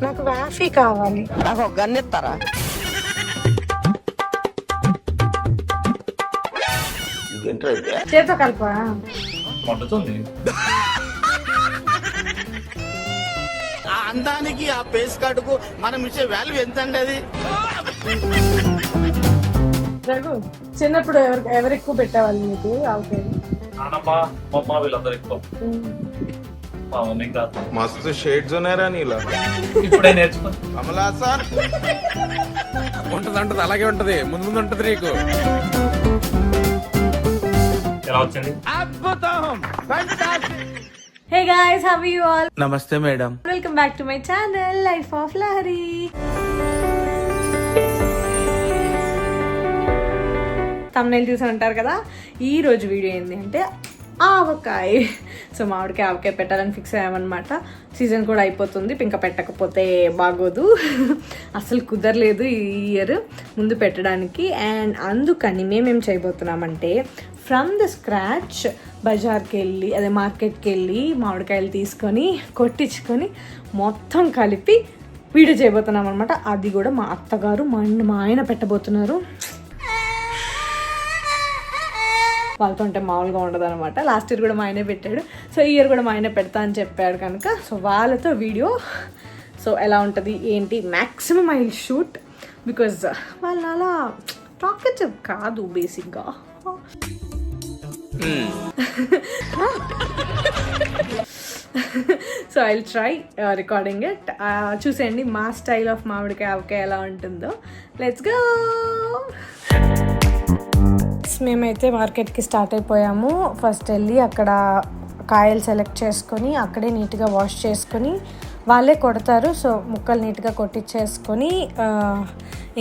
నాకు వాఫీ కావాలి. నాకు ఒక గన్ ఇస్తారా? చేతో కలపా ఆ అందానికి ఆ పేస్ కార్డుకు మనం ఇచ్చే వాల్యూ ఎంత అండి అది? రఘు, చిన్నప్పుడు ఎవరు ఎక్కువ పెట్టేవాళ్ళు నీకు ఆవకాయ? వీళ్ళందరూ ఎక్కువ. మస్తు షేడ్స్ ఉన్నాయరా నీలా. ఇప్పుడే నేర్చుకో. కమలా సార్ ఉంటది అలాగే ఉంటది, ముందు ముందు ఉంటది నీకు. ఎలా వచ్చింది? Hey guys, how are you all? నమస్తే madam. Welcome back to my channel, Life of Lahari. thumbnail చూసి ఉంటారు కదా. ఈ రోజు వీడియో ఏంటి అంటే ఆవకాయ. సో మామిడికాయ ఆవకాయ పెట్టాలని ఫిక్స్ అయ్యామన్నమాట. సీజన్ కూడా అయిపోతుంది, ఇంకా పెట్టకపోతే బాగోదు. అసలు కుదరలేదు ఈ ఇయర్ ముందు పెట్టడానికి. అండ్ అందుకని మేమేం చేయబోతున్నామంటే ఫ్రమ్ ద స్క్రాచ్ బజార్కి వెళ్ళి అదే మార్కెట్కి వెళ్ళి మామిడికాయలు తీసుకొని కొట్టించుకొని మొత్తం కలిపి వీడియో చేయబోతున్నాం అనమాట. అది కూడా మా అత్తగారు మా ఆయన పెట్టబోతున్నారు. వాళ్ళతో ఉంటే మామూలుగా ఉండదు అనమాట. లాస్ట్ ఇయర్ కూడా మా ఆయనే పెట్టాడు, సో ఈ ఇయర్ కూడా మా ఆయనే పెడతా అని చెప్పాడు కనుక సో వాళ్ళతో వీడియో సో ఎలా ఉంటుంది ఏంటి maximum I will shoot because వాళ్ళు అలా టాకటివ్ కాదు బేసిక్గా. So I will try recording it. చూసేయండి మా స్టైల్ ఆఫ్ మామిడికాయ ఆవకాయ ఎలా ఉంటుందో. Let's go. మేమైతే మార్కెట్కి స్టార్ట్ అయిపోయాము. ఫస్ట్ వెళ్ళి అక్కడ కాయలు సెలెక్ట్ చేసుకొని అక్కడే నీట్గా వాష్ చేసుకొని వాళ్ళే కొడతారు. సో ముక్కలు నీట్గా కొట్టించేసుకొని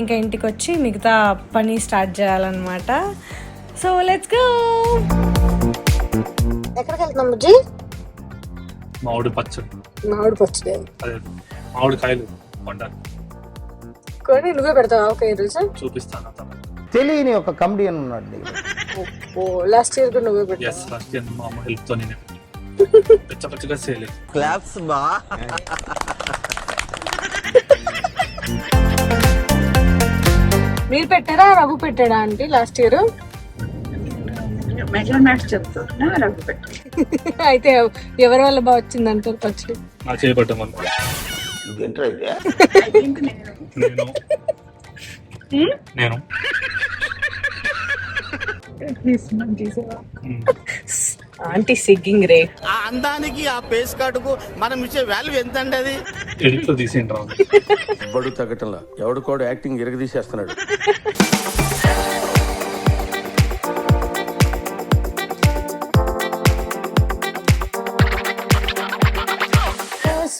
ఇంకా ఇంటికి వచ్చి మిగతా పని స్టార్ట్ చేయాలన్నమాట. So let's go. ఎక్కడికి వెళ్తున్నాం బుజ్జి? మామిడి పచ్చడి. మామిడి పచ్చడి అదే మామిడి కాయలు వండాలి. కొని నువ్వే పెడతావు ఆవకాయ తెలుసా? చూపిస్తాను. తెలియని ఒక కమెడియన్ ఉన్నాడు. లాస్ట్ ఇయర్ కూడా నువ్వే పెట్టావు. ఎస్, లాస్ట్ ఇయర్ మా అమ్మ హెల్ప్ తో నేను పచ్చగా చేయలేదు. క్లాప్స్ బా. మీరు పెట్టారా రఘు పెట్టాడా అంటే లాస్ట్ ఇయర్? చెప్తున్నా రఘు పెట్టాడు. అయితే ఎవరి వల్ల బాగా వచ్చింది అంటారు పచ్చడి? నా చేయబడ్డామని నేను ఆంటీ సిగ్గింగ్ రే. ఆ అందానికి ఆ పేస్ కార్డుకు మనం ఇచ్చే వాల్యూ ఎంత అండి అది? ఎడిట్ లో తీసేయండి రా. బడు తగ్గటంలా ఎవడు కూడా యాక్టింగ్ ఇరగదీసేస్తున్నాడు.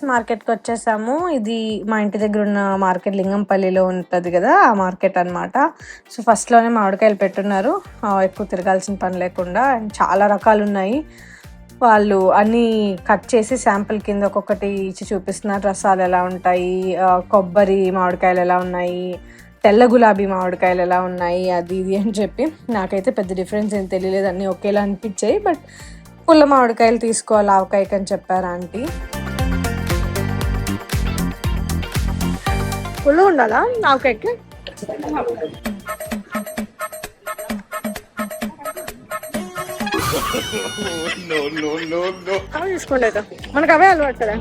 మార్కెట్కి వచ్చేసాము. ఇది మా ఇంటి దగ్గర ఉన్న మార్కెట్, లింగంపల్లిలో ఉంటుంది కదా ఆ మార్కెట్ అనమాట. సో ఫస్ట్లోనే మామిడికాయలు పెట్టున్నారు, ఎక్కువ తిరగాల్సిన పని లేకుండా. చాలా రకాలు ఉన్నాయి. వాళ్ళు అన్నీ కట్ చేసి శాంపుల్ కింద ఒక్కొక్కటి ఇచ్చి చూపిస్తున్నారు. రసాలు ఎలా ఉంటాయి, కొబ్బరి మామిడికాయలు ఎలా ఉన్నాయి, తెల్ల గులాబీ మామిడికాయలు ఎలా ఉన్నాయి, అది ఇది అని చెప్పి. నాకైతే పెద్ద డిఫరెన్స్ ఏం తెలియలేదు, అన్నీ ఒకేలా అనిపించాయి. బట్ పుల్ల మామిడికాయలు తీసుకోవాలి ఆవకాయకి అని చెప్పారు ఆంటీ. పుల్ల ఉండాలా ఆవకాయకి? అవి తీసుకోండి అయితే, మనకు అవే అలవాటు కదా.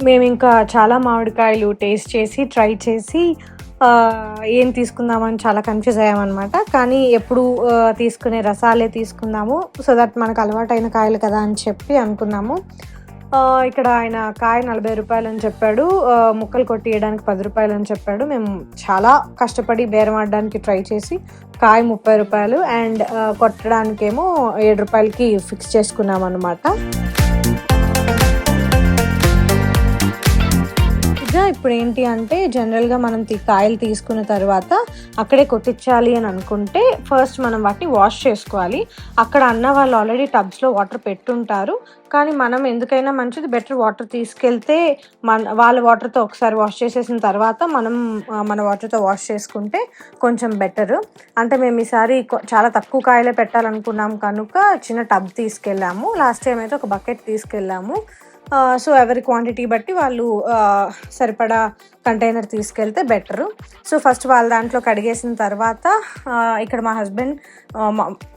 మేము ఇంకా చాలా మామిడికాయలు టేస్ట్ చేసి ట్రై చేసి ఏం తీసుకుందామని చాలా కన్ఫ్యూజ్ అయ్యామన్నమాట. కానీ ఎప్పుడు తీసుకునే రసాలే తీసుకుందాము, సో దట్ మనకు అలవాటైన కాయలు కదా అని చెప్పి అనుకున్నాము. ఇక్కడ ఆయన కాయ 40 రూపాయలు అని చెప్పాడు, ముక్కలు కొట్టియడానికి 10 రూపాయలు అని చెప్పాడు. మేము చాలా కష్టపడి బేరం ఆడడానికి ట్రై చేసి కాయ 30 రూపాయలు అండ్ కొట్టడానికేమో 7 రూపాయలకి ఫిక్స్ చేసుకున్నాం అన్నమాట. ఇప్పుడు ఏంటి అంటే జనరల్గా మనం కాయలు తీసుకున్న తర్వాత అక్కడే కొట్టించాలి అని అనుకుంటే ఫస్ట్ మనం వాటిని వాష్ చేసుకోవాలి. అక్కడ అన్న వాళ్ళు ఆల్రెడీ టబ్స్లో వాటర్ పెట్టుంటారు, కానీ మనం ఎందుకైనా మంచిది బెటర్ వాటర్ తీసుకెళ్తే వాళ్ళ వాటర్తో ఒకసారి వాష్ చేసేసిన తర్వాత మనం మన వాటర్తో వాష్ చేసుకుంటే కొంచెం బెటర్. అంటే మేము ఈసారి చాలా తక్కువ కాయలే పెట్టాలనుకున్నాం కనుక చిన్న టబ్ తీసుకెళ్ళాము. లాస్ట్ టైం అయితే ఒక బకెట్ తీసుకెళ్ళాము. సో ఎవరి క్వాంటిటీ బట్టి వాళ్ళు సరిపడా కంటైనర్ తీసుకెళ్తే బెటరు. సో ఫస్ట్ వాళ్ళ దాంట్లో కడిగేసిన తర్వాత ఇక్కడ మా హస్బెండ్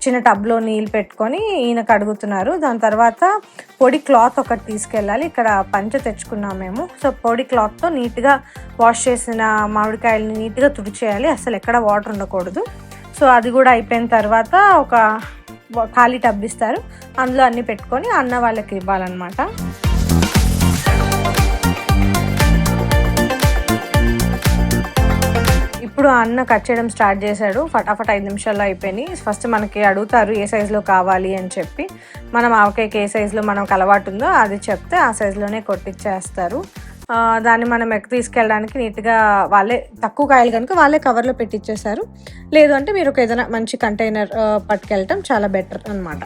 చిన్న టబ్లో నీళ్ళు పెట్టుకొని ఈయన కడుగుతున్నారు. దాని తర్వాత పొడి క్లాత్ ఒకటి తీసుకెళ్ళాలి. ఇక్కడ పంచ తెచ్చుకున్నాం మేము. సో పొడి క్లాత్తో నీట్గా వాష్ చేసిన మామిడికాయలని నీట్గా తుడిచేయాలి, అసలు ఎక్కడ వాటర్ ఉండకూడదు. సో అది కూడా అయిపోయిన తర్వాత ఒక ఖాళీ టబ్ ఇస్తారు, అందులో అన్నీ పెట్టుకొని అన్న వాళ్ళకి ఇవ్వాలన్నమాట. ఇప్పుడు అన్న కట్ చేయడం స్టార్ట్ చేశాడు. ఫటాఫట్ 5 నిమిషాల్లో అయిపోయినాయి. ఫస్ట్ మనకి అడుగుతారు ఏ సైజులో కావాలి అని చెప్పి. మనం ఆవకాయకి ఏ సైజులో మనకు అలవాటు ఉందో అది చెప్తే ఆ సైజులోనే కొట్టిచ్చేస్తారు. దాన్ని మనం తీసుకెళ్ళడానికి నీట్గా వాళ్ళే తక్కువ కాయలు కనుక వాళ్ళే కవర్లో పెట్టిచ్చేసారు. లేదు అంటే మీరు ఒక ఏదైనా మంచి కంటైనర్ పట్టుకెళ్ళటం చాలా బెటర్ అన్నమాట.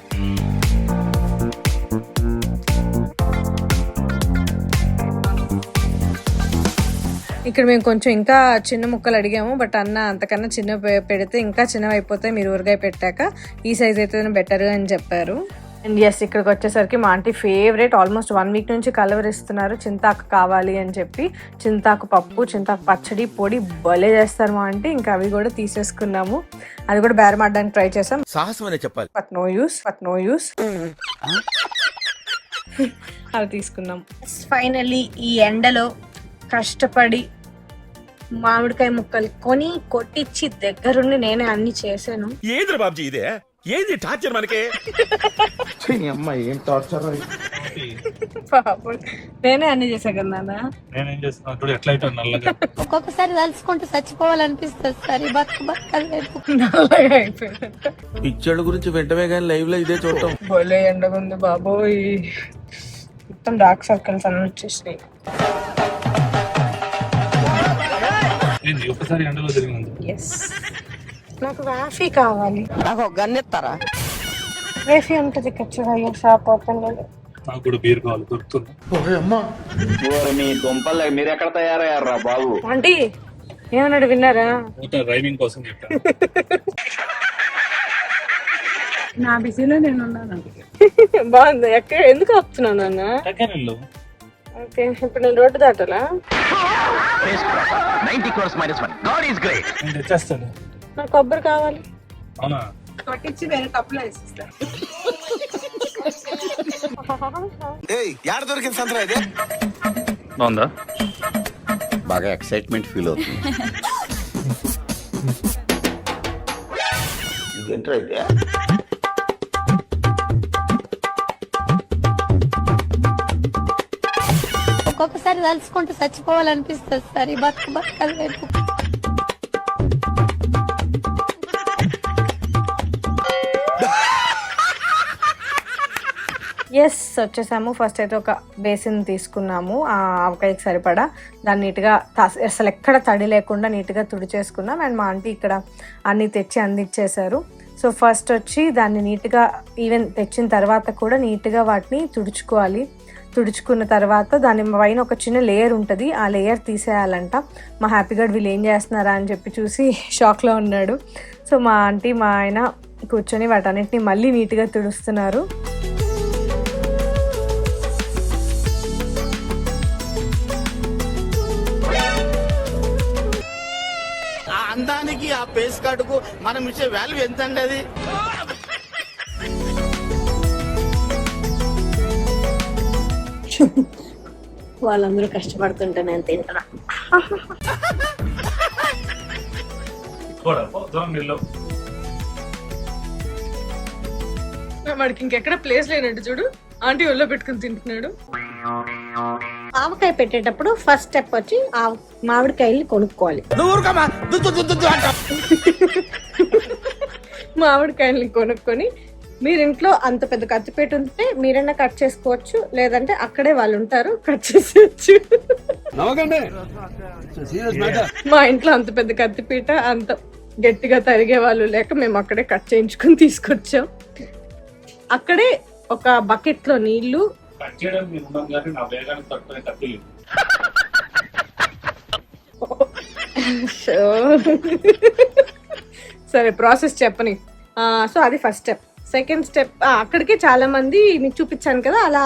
ఇక్కడ మేము కొంచెం ఇంకా చిన్న ముక్కలు అడిగాము, బట్ అన్న అంతకన్నా చిన్న పెడితే ఇంకా చిన్నవి అయిపోతాయి, మీరు ఊరగాయ పెట్టాక ఈ సైజ్ అయితే బెటర్ అని చెప్పారు. అండ్ ఎస్, ఇక్కడికి వచ్చేసరికి మా ఆంటీ ఫేవరెట్ ఆల్మోస్ట్ 1 వీక్ నుంచి కలవరిస్తున్నారు చింతాకు కావాలి అని చెప్పి. చింతాకు పప్పు, చింతాకు పచ్చడి, పొడి భలే చేస్తారు మా ఆంటీ. ఇంకా అవి కూడా తీసేసుకున్నాము. అది కూడా బేరమాడడానికి ట్రై చేసాం, సాహసం అనే చెప్పాలి, బట్ నో యూస్. అవి తీసుకున్నాం. ఫైనల్లీ ఈ ఎండలో కష్టపడి మామిడికాయ ముక్కలు కొని కొట్టించి దగ్గరుండి నేనే అన్ని చేశాను. ఏంద్ర బాబ్జీ ఇదే, ఏంది టార్చర్ మనకే. అమ్మాయి ఏం టార్చర్. నేనే అన్ని చేసా కదా నాన్న. నేనేం చేస్తున్నా చూడు ఎట్లా అయితే నల్లగా. ఒక్కొక్కసారి తలుచుకుంటూ చచ్చిపోవాలనిపిస్తుంది సార్. ఈ నల్లగా అయిపోయింది. పిచ్చోళ్ళ గురించి వెంటనే కానీ లైవ్ లో ఇదే చూడటం. భలే ఎండగుంది బాబోయ్, మొత్తం డార్క్ సర్కిల్స్ అన్నీ వచ్చేసినాయి. ఒకసారి ఎండలో తిరిగింది. నాకు వాఫీ కావాలి. నాకు గన్నెత్తారా? వేఫీ ఉంటుంది ఇక్కడ చూడయ్యా, షాప్ ఓపెన్ లేదు. నాకు కూడా బీర్ కావాలి, దొరుకుతుంది. మీ దుంపలు మీరు ఎక్కడ తయారయ్యారా బాబు? ఆంటీ ఏమన్నాడు విన్నారా? డ్రైవింగ్ కోసం చెప్పాను. నా బిజీలో నేను ఉన్నాను. బాగుంది. ఎక్కడ ఎందుకు ఆపుతున్నావు నాన్న? ఓకే, ఇప్పుడు నేను రోడ్డు దాటాలా? తెచ్చేస్తాను. నాకు కొబ్బరి కావాలి. అవునా? కొట్టించి వేరే టప్లో వేసిస్తా. యాడ దొరికింది సంతరా ఇదే? బాగుందా? బాగా ఎక్సైట్మెంట్ ఫీల్ అవుతుంది. ఏంట్రా ఇదే? ఒక్కొక్కసారి తలుచుకుంటూ చచ్చిపోవాలనిపిస్తుంది సార్. ఈ బతకదు లేదు. ఎస్, వచ్చేసాము. ఫస్ట్ అయితే ఒక బేసిన్ తీసుకున్నాము ఆవకాయకి సరిపడా. దాన్ని నీట్గా అసలు ఎక్కడ తడి లేకుండా నీట్గా తుడిచేసుకున్నాం. అండ్ మా ఆంటీ ఇక్కడ అన్నీ తెచ్చి అందించేశారు. సో ఫస్ట్ వచ్చి దాన్ని నీట్గా ఈవెన్ తెచ్చిన తర్వాత కూడా నీట్గా వాటిని తుడుచుకోవాలి. తుడుచుకున్న తర్వాత దాని పైన ఒక చిన్న లేయర్ ఉంటుంది, ఆ లేయర్ తీసేయాలంట. మా హ్యాపీగాడ్ వీళ్ళు ఏం చేస్తున్నారా అని చెప్పి చూసి షాక్లో ఉన్నాడు. సో మా ఆంటీ మా ఆయన కూర్చొని వాటన్నిటిని మళ్ళీ నీట్గా తుడుస్తున్నారు. ఆ అందానికి ఆ పేస్ కార్డుకు మనం ఇచ్చే వాల్యూ ఎంత అండి అది? వాళ్ళందరూ కష్టపడుతుంటే నేను తింటున్నా. వాడికి ఇంకెక్కడ ప్లేస్ లేనట్టు చూడు, ఆంటీ ఒళ్ళో పెట్టుకుని తింటున్నాడు. ఆవకాయ పెట్టేటప్పుడు ఫస్ట్ స్టెప్ వచ్చి మామిడికాయల్ని కొనుక్కోవాలి. మామిడికాయల్ని కొనుక్కొని మీరు ఇంట్లో అంత పెద్ద కత్తిపేట ఉంటే మీరైనా కట్ చేసుకోవచ్చు, లేదంటే అక్కడే వాళ్ళు ఉంటారు కట్ చేసేయచ్చు. మా ఇంట్లో అంత పెద్ద కత్తిపీట అంత గట్టిగా తరిగే వాళ్ళు లేక మేము అక్కడే కట్ చేయించుకుని తీసుకొచ్చాం. అక్కడే ఒక బకెట్ లో నీళ్లు. కట్ చేయడం మీరు ఉన్నాం కానీ నా వేగానికి తట్టుకునే కత్తి లేదు. సరే ప్రాసెస్ చెప్పని. సో అది ఫస్ట్ స్టెప్. సెకండ్ స్టెప్, అక్కడికి చాలా మంది మీకు చూపించాను కదా, అలా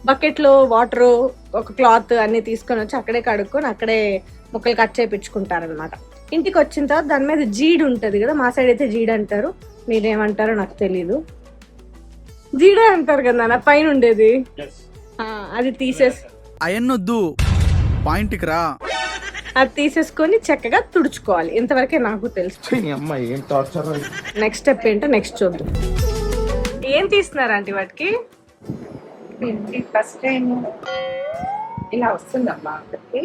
బకెట్ లో వాటర్, ఒక క్లాత్ అన్ని తీసుకొని వచ్చి అక్కడే కడుక్కొని అక్కడే ముక్కలు కట్ చేయించుకుంటారనమాట. ఇంటికి వచ్చిన తర్వాత దాని మీద జీడి ఉంటది కదా, మా సైడ్ అయితే జీడి అంటారు, మీరేమంటారో నాకు తెలీదు. జీడే అంటారు కదా నా పైన ఉండేది, అది తీసేసి అయన్నొద్దు పాయింట్కి రా. అది తీసేసుకొని చక్కగా తుడుచుకోవాలి. ఇంతవరకే నాకు తెలుసు. అమ్మ ఏం టార్చర్. నెక్స్ట్ స్టెప్ ఏంటో నెక్స్ట్ చూద్దాం. ఏం తీస్తున్నారు ఆంటీ వాటికి? ఫస్ట్ టైం ఇలా వస్తుందమ్మా, ఒకటి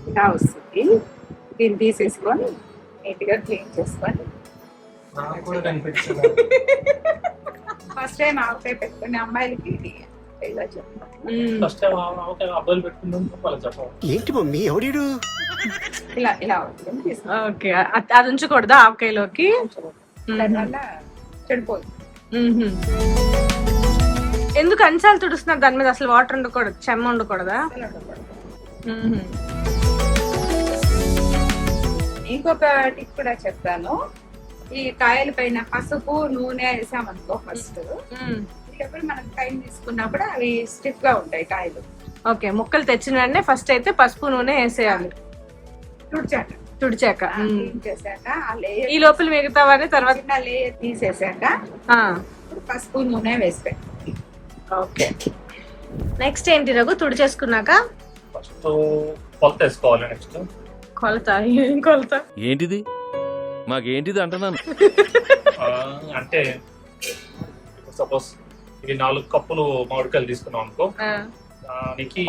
ఇలా వస్తుంది. దీన్ని తీసేసుకొని నీట్గా క్లీన్ చేసుకొని ఫస్ట్ టైం ఆవకాయ పెట్టుకునే అమ్మాయిలకి ఇది ఇలా చెప్తాం. అబ్బాయిలు పెట్టుకుందాం వాళ్ళకి చెప్పాలి. ఏంటి మమ్మీ ఎవడీడు? ఇలా ఇలా అవుతుంది తీసుకుంటాం. ఓకే, అది ఉంచకూడదా ఆవకాయలోకి? దానివల్ల చెడిపోతుంది. ఎందుకు అన్నిసార్లు తుడుస్తున్నారు? దాని మీద అసలు వాటర్ ఉండకూడదు, చెమ్మ ఉండకూడదా? ఇంకొక టిప్ కూడా చెప్తాను. ఈ కాయల పైన పసుపు నూనె వేసామనుకో ఫస్ట్, ఎప్పుడు మనం టైం తీసుకున్నప్పుడు అవి స్టిఫ్ గా ఉంటాయి కాయలు. ఓకే, ముక్కలు తెచ్చిన వెంటనే ఫస్ట్ అయితే పసుపు నూనె వేసేయాలి తుడిచాక. క్లీన్ చేశాక ఆ లేయర్, ఈ లోపల మిగతావన్నీ తర్వాత చిన్న లేయర్ తీసేసాక పసుపు నూనె వేసి. ఓకే, నెక్స్ట్ ఏంటి రఘు? తుడిచేసుకున్నాక ఫస్ట్ కొలత వేసుకోవాలి. నెక్స్ట్ కొలత. ఏం కొలత? ఏంటిది మాకేంటిది అంటున్నాను. అంటే సపోజ్ ఇది 4 కప్పులు మామిడికాయలు తీసుకున్నాం అనుకో, దానికి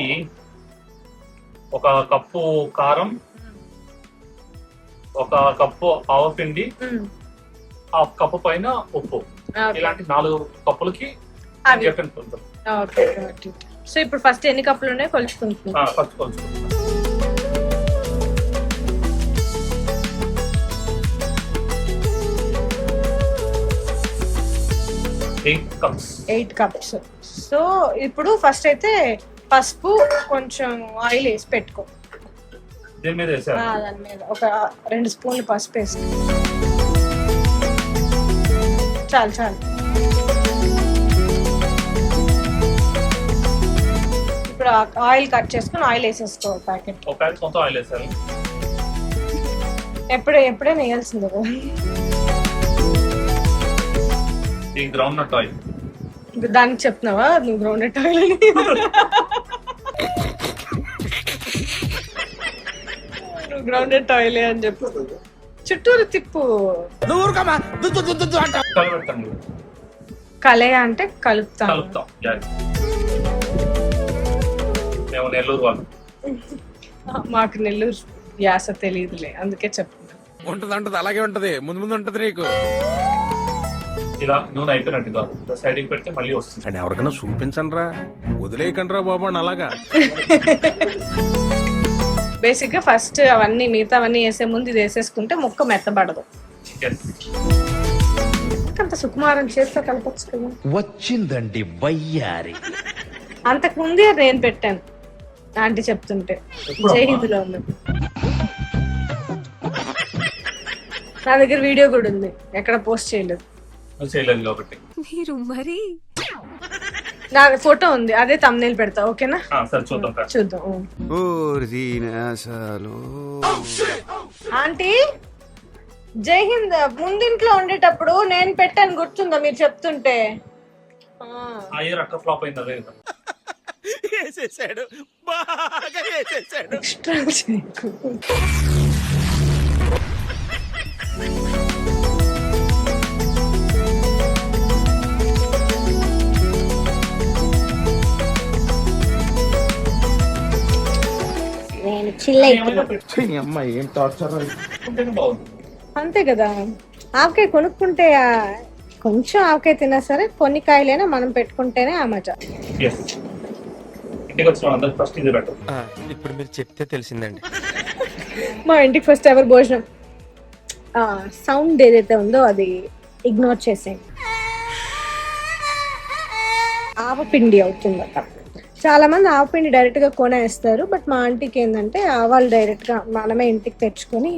1 కప్పు కారం, 1 కప్పు ఆవపిండి, 1/2 కప్పు పైన ఉప్పు, ఇలాంటి 4 కప్పులకి చెప్పిన కొలత. ఓకే, సో ఇప్పుడు ఫస్ట్ ఎన్ని కప్పులు ఉన్నాయి కొలుచుకుంటున్నాం. ఫస్ట్ కొలుచుకుంటున్నాం. 8 కప్స్. సో ఇప్పుడు ఫస్ట్ అయితే పసుపు, కొంచెం ఆయిల్ వేసి పెట్టుకో. దీని మీద వేసాను. దాని మీద ఒక 2 స్పూన్లు పసుపు వేసి చాలు చాలు. ఇప్పుడు ఆయిల్ కట్ చేసుకుని ఆయిల్ వేసేసుకో ప్యాకెట్. ఒక ప్యాకెట్ మొత్తం ఆయిల్ వేసాను. ఎప్పుడైనా వేయాల్సిందే కదా. ఈ గ్రౌండ్ నట్ ఆయిల్. దానికి చెప్తున్నావా నువ్వు గ్రౌండ్ నట్ ఆయిల్ అని? నువ్వు గ్రౌండ్ నట్ ఆయిల్ అని చెప్పు. చుట్టూరు తిప్పు. కలబెడతాను. కలయ అంటే కలుపుతాం. కలుపుతాం. మేము నెల్లూరు వాళ్ళు. మాకు నెల్లూరు యాస తెలియదులే, అందుకే చెప్తున్నా. ఉంటది అలాగే ఉంటది, ముందు ముందు ఉంటది నీకు. ఇలా నూనె అయిపోయినట్టుగా సైడ్కి పెడితే మళ్ళీ వస్తుంది. అని ఎవరికైనా చూపించండి రా, వదిలేయకండి రా బాబు అని అలాగా. బేసిక్ గా ఫస్ట్ అవన్నీ మిగతా అవన్నీ వేసే ముందు ఇది వేసేసుకుంటే ముక్క మెత్తబడదు. అంత సుకుమారం చేస్తా కలపచ్చు కదా. వచ్చిందండి వయ్యారి. అంతకు ముందే నేను పెట్టాను ఆంటీ చెప్తుంటే, జైహింద్లో ఉంది. నా దగ్గర వీడియో కూడా ఉంది, ఎక్కడ పోస్ట్ చేయలేదు కాబట్టి. మీరు మరి నా ఫోటో ఉంది, అదే thumbnail పెడతా. ఓకేనా? సరే చూద్దాం. చూద్దాం. ఆంటీ జై హింద్ ముందింట్లో ఉండేటప్పుడు నేను పెట్టాను, గుర్తుందా మీరు చెప్తుంటే? ఆ ఇయర్ అక్క ఫ్లాప్ అయింది అదే కదా. ఎక్స్ట్రా చేయకు. నేను చిల్ అమ్మ ఏం టార్చర్. బాగుంది. అంతే కదా, ఆవకాయ కొనుక్కుంటే కొంచెం ఆవకాయ తిన్నా సరే కొన్ని కాయలైనా మనం పెట్టుకుంటేనే ఆ మజా. ఇంటికి వచ్చిన వాళ్ళందరికీ ఫస్ట్ ఇది పెట్టు. ఇప్పుడు మీరు చెప్తే తెలిసిందండి. మా ఇంటికి ఫస్ట్ ఎవరు భోజనం సౌండ్ ఏదైతే ఉందో అది ఇగ్నోర్ చేసేయండి. ఆవపిండి అవుతుందట. చాలా మంది ఆవపిండి డైరెక్ట్ గా కొనేస్తారు, బట్ మా ఆంటీకి ఏంటంటే ఆవాలు డైరెక్ట్ గా మనమే ఇంటికి తెచ్చుకొని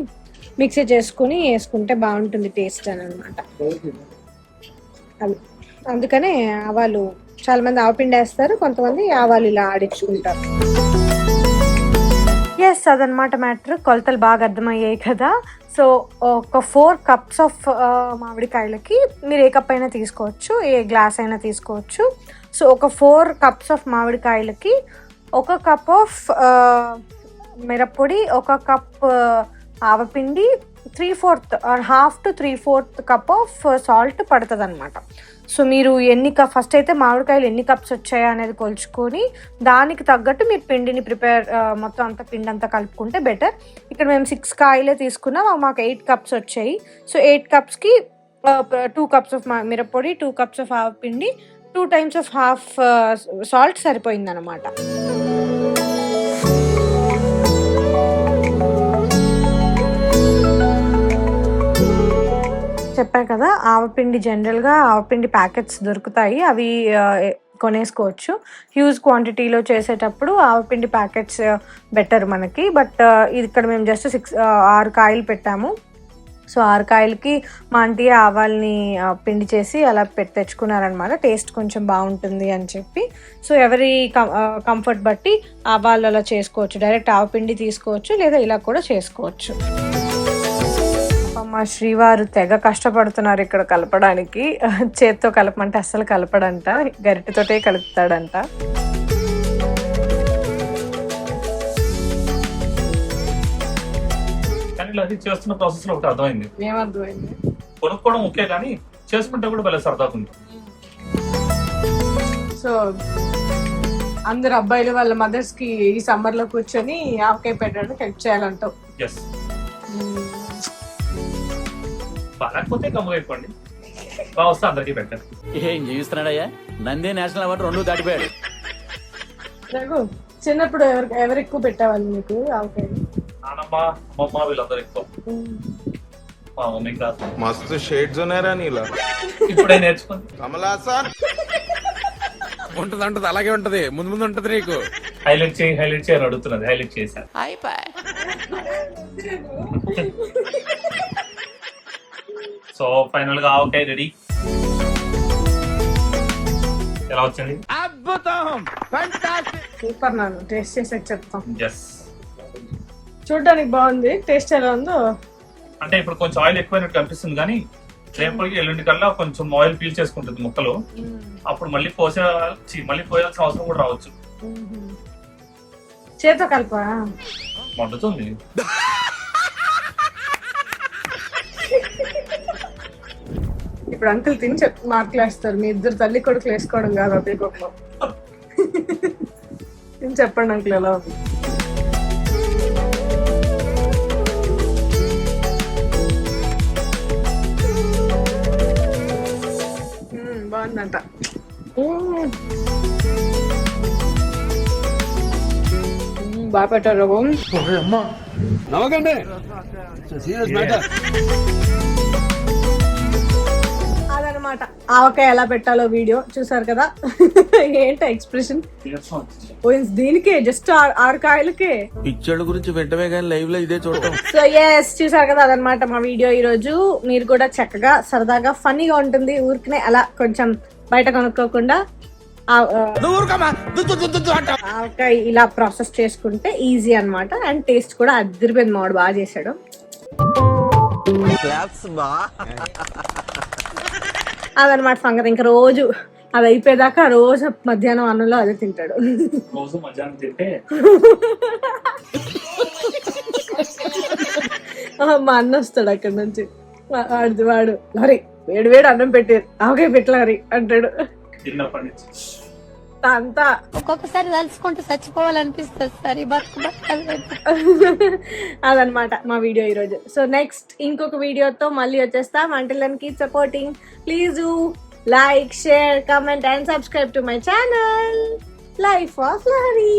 మిక్సీ చేసుకుని వేసుకుంటే బాగుంటుంది టేస్ట్ అని అనమాట. అది అందుకనే ఆవాలు చాలా మంది ఆవపిండి వేస్తారు, కొంతమంది ఆవాలు ఇలా ఆడించుకుంటారు. ఎస్, అదనమాట మ్యాటర్. కొలతలు బాగా అర్థమయ్యాయి కదా. సో ఒక 4 cups ఆఫ్ మామిడికాయలకి మీరు ఏ కప్ అయినా తీసుకోవచ్చు, ఏ గ్లాస్ అయినా తీసుకోవచ్చు. సో ఒక 4 cups ఆఫ్ మామిడికాయలకి 1 cup ఆఫ్ మిరప్పొడి, 1 cup ఆవపిండి, 3/4 or 1/2 to 3/4 cup of salt పడుతుంది అనమాట. సో మీరు ఫస్ట్ అయితే మామిడికాయలు ఎన్ని కప్స్ వచ్చాయా అనేది కొలుచుకొని దానికి తగ్గట్టు మీరు పిండిని మొత్తం అంతా పిండి అంతా కలుపుకుంటే బెటర్. ఇక్కడ మేము 6 కాయలే తీసుకున్నాం, మాకు 8 cups వచ్చాయి. సో 8 cupsకి 2 cups ఆఫ్ మిరప్పొడి, 2 cups ఆఫ్ ఆవపిండి, 2 times of half సాల్ట్ సరిపోయింది అనమాట. చెప్పాను కదా, ఆవపిండి జనరల్గా ఆవపిండి ప్యాకెట్స్ దొరుకుతాయి, అవి కొనేసుకోవచ్చు. హ్యూజ్ క్వాంటిటీలో చేసేటప్పుడు ఆవపిండి ప్యాకెట్స్ బెటర్ మనకి. బట్ ఇది ఇక్కడ మేము జస్ట్ 6 కాయలు పెట్టాము. సో 6 కాయలకి మా ఆంటీ ఆవాల్ని పిండి చేసి అలా తెచ్చుకున్నారనమాట. టేస్ట్ కొంచెం బాగుంటుంది అని చెప్పి. సో ఎవరి కంఫర్ట్ బట్టి ఆవాలు అలా చేసుకోవచ్చు, డైరెక్ట్ ఆవపిండి తీసుకోవచ్చు, లేదా ఇలా కూడా చేసుకోవచ్చు. మా శ్రీవారు తెగ కష్టపడుతున్నారు ఇక్కడ కలపడానికి. చేత్తో కలపమంటే అస్సలు కలపడంట, గరిటెతోటే కలుపుతాడంట. కానీ అది చేస్తున్న ప్రాసెస్ లో ఒకటి అర్థమైంది. ఏమర్థమైంది? కొనుక్కోవడం ముఖ్యం, కానీ చేసుకుంటే కూడా భలే సరదా ఉంది. సో అందరు అబ్బాయిలు వాళ్ళ మదర్స్ కి ఈ సమ్మర్ లో కూర్చొని ఆవకాయ పెట్టడానికి హెల్ప్ చేయాలంటావు. ఎస్, బాగాలేకపోతే గమ్ముగా అయిపోండి, బాగా వస్తే అందరికీ పెట్టారు. ఏం జీవిస్తున్నాడయ్యా, నంది నేషనల్ అవార్డు 2 దాటిపోయాడు. రఘు, చిన్నప్పుడు ఎవరు ఎక్కువ పెట్టేవాళ్ళు మీకు ఆవకాయ? నానమ్మ, అమ్మమ్మ వీళ్ళందరూ ఎక్కువ. మా మమ్మీకి రాదు. మస్తు షేడ్స్ ఉన్నారా నీలా? ఇప్పుడే నేర్చుకుంది. కమలాసన్ ఉంటది అలాగే ఉంటది, ముందు ముందు ఉంటది నీకు. హైలైట్ చేయి అని అడుగుతున్నది, హైలైట్ చేశాను. సో ఫైనల్ గా ఆవకాయ రెడీ. ఎలా వచ్చింది? అద్భుతం, సూపర్. నాన్న టేస్ట్ చేసాక చెప్తాం. ఎస్, చూడడానికి బాగుంది, టేస్ట్ ఎలా ఉందో. అంటే ఇప్పుడు కొంచెం ఆయిల్ ఎక్కువైనట్టు కనిపిస్తుంది, కానీ రేపటికి ఎల్లుండి కల్లా కొంచెం ఆయిల్ పీల్ చేసుకుంటుంది ముక్కలు. అప్పుడు మళ్ళీ పోయాల్సిన అవసరం కూడా రావచ్చు. చేతో కలపా మండుతుంది. ఇప్పుడు అంకుల్ తిని మార్కులు వేస్తారు. మీ ఇద్దరు తల్లి కొడుకులు వేసుకోవడం కాదు అభికోపం. చెప్పండి అంకుల్ ఎలా ఉంది? బాగుందంట. బాగా పెట్టారు రఘు. అదనమాట ఆవకాయ ఎలా పెట్టాలో వీడియో చూసారు కదా. ఏంట ఎక్స్ప్రెషన్? దీనికే జస్ట్ 6 కాయలకే పిక్చర్ల గురించి వెంటనే కానీ లైవ్ లో ఇదే చూడటం. సో ఎస్, చూసారు కదా, అదనమాట మా వీడియో ఈ రోజు. మీరు కూడా చక్కగా సరదాగా ఫన్నీగా ఉంటుంది, ఊరికనే అలా కొంచెం బయట కొనుక్కోకుండా ఆవకాయ ఇలా ప్రాసెస్ చేసుకుంటే ఈజీ అన్నమాట. అండ్ టేస్ట్ కూడా అదిరిపోయింది. మావాడు బాగా చేశాడు. అదనమాట సంగతి. ఇంకా రోజు అది అయిపోయేదాకా రోజు మధ్యాహ్నం అన్నంలో అదే తింటాడు. రోజు మధ్యాహ్నం తింటే మా అన్న వస్తాడు అక్కడ నుంచి. వాడు హరి వేడి వేడి అన్నం పెట్టారు, ఆవకాయ పెట్టలే హరి అంటాడు. తిన్నప్పటి నుంచి అంతా ఒక్కొక్కసారి తలుచుకుంటూ చచ్చిపోవాలనిపిస్తుంది సార్, ఈ బతుకలేదు. అదనమాట మా వీడియో ఈరోజు. సో నెక్స్ట్ ఇంకొక వీడియోతో మళ్ళీ వచ్చేస్తాం. Until then keep supporting. Please do like, share, comment and subscribe to my channel. Life of Lahari.